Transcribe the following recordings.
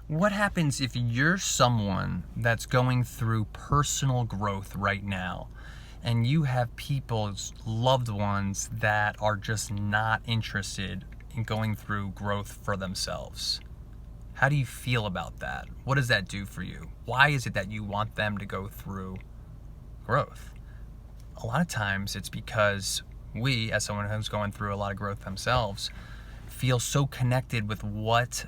What happens if you're someone that's going through personal growth right now and you have people's loved ones that are just not interested in going through growth for themselves? How do you feel about that? What does that do for you? Why is it that you want them to go through growth? A lot of times it's because we, as someone who's going through a lot of growth themselves, feel so connected with what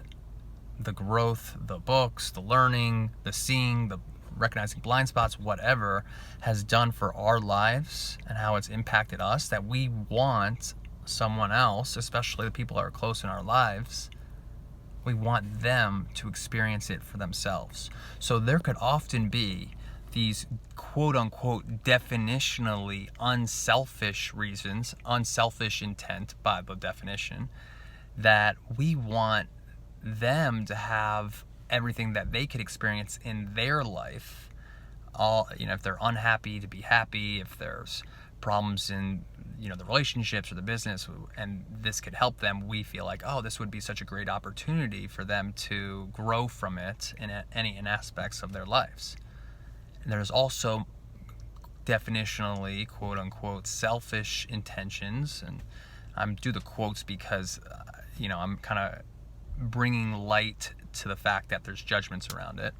the growth, the books, the learning, the seeing, the recognizing blind spots, whatever, has done for our lives and how it's impacted us, that we want someone else, especially the people that are close in our lives, we want them to experience it for themselves. So there could often be these quote unquote definitionally unselfish reasons, unselfish intent by the definition, that we want them to have everything that they could experience in their life. If they're unhappy, to be happy. If there's problems in the relationships or the business, and this could help them, we feel like, oh, this would be such a great opportunity for them to grow from it in any aspects of their lives. And there's also definitionally quote unquote selfish intentions, and I'm do the quotes because I'm kind of bringing light to the fact that there's judgments around it.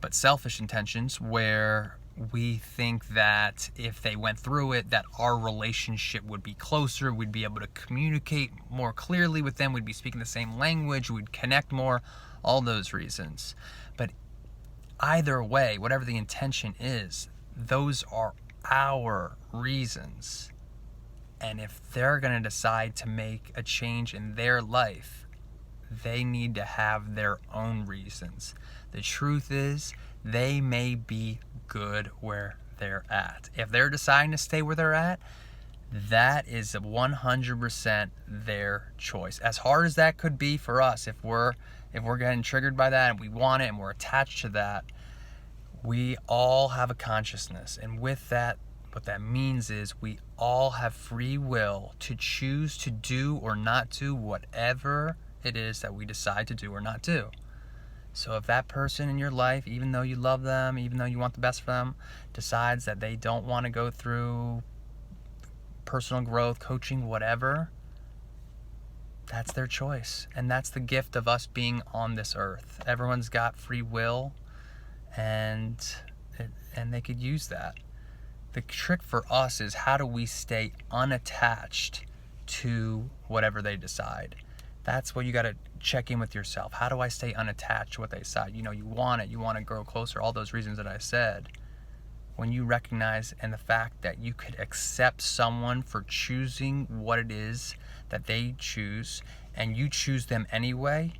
But selfish intentions, where we think that if they went through it, that our relationship would be closer, we'd be able to communicate more clearly with them, we'd be speaking the same language, we'd connect more, all those reasons. But either way, whatever the intention is, those are our reasons. And if they're going to decide to make a change in their life, they need to have their own reasons. The truth is, they may be good where they're at. If they're deciding to stay where they're at, that is 100% their choice. As hard as that could be for us, if we're getting triggered by that and we want it and we're attached to that, we all have a consciousness. And with that, what that means is we all have free will to choose to do or not do whatever it is that we decide to do or not do. So if that person in your life, even though you love them, even though you want the best for them, decides that they don't want to go through personal growth, coaching, whatever, that's their choice. And that's the gift of us being on this earth. Everyone's got free will, and they could use that. The trick for us is, how do we stay unattached to whatever they decide? That's what you got to check in with yourself. How do I stay unattached to what they decide? You want it, you want to grow closer, all those reasons that I said. When you recognize and the fact that you could accept someone for choosing what it is that they choose, and you choose them anyway,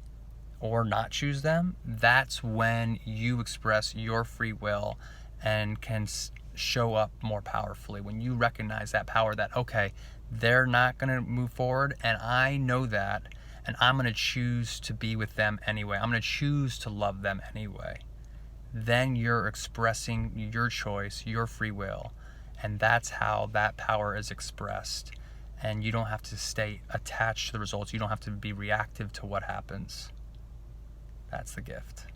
or not choose them, that's when you express your free will and can show up more powerfully. When you recognize that power, that, okay, they're not going to move forward, and I know that, and I'm going to choose to be with them anyway. I'm going to choose to love them anyway. Then you're expressing your choice, your free will, and that's how that power is expressed. And you don't have to stay attached to the results. You don't have to be reactive to what happens. That's the gift.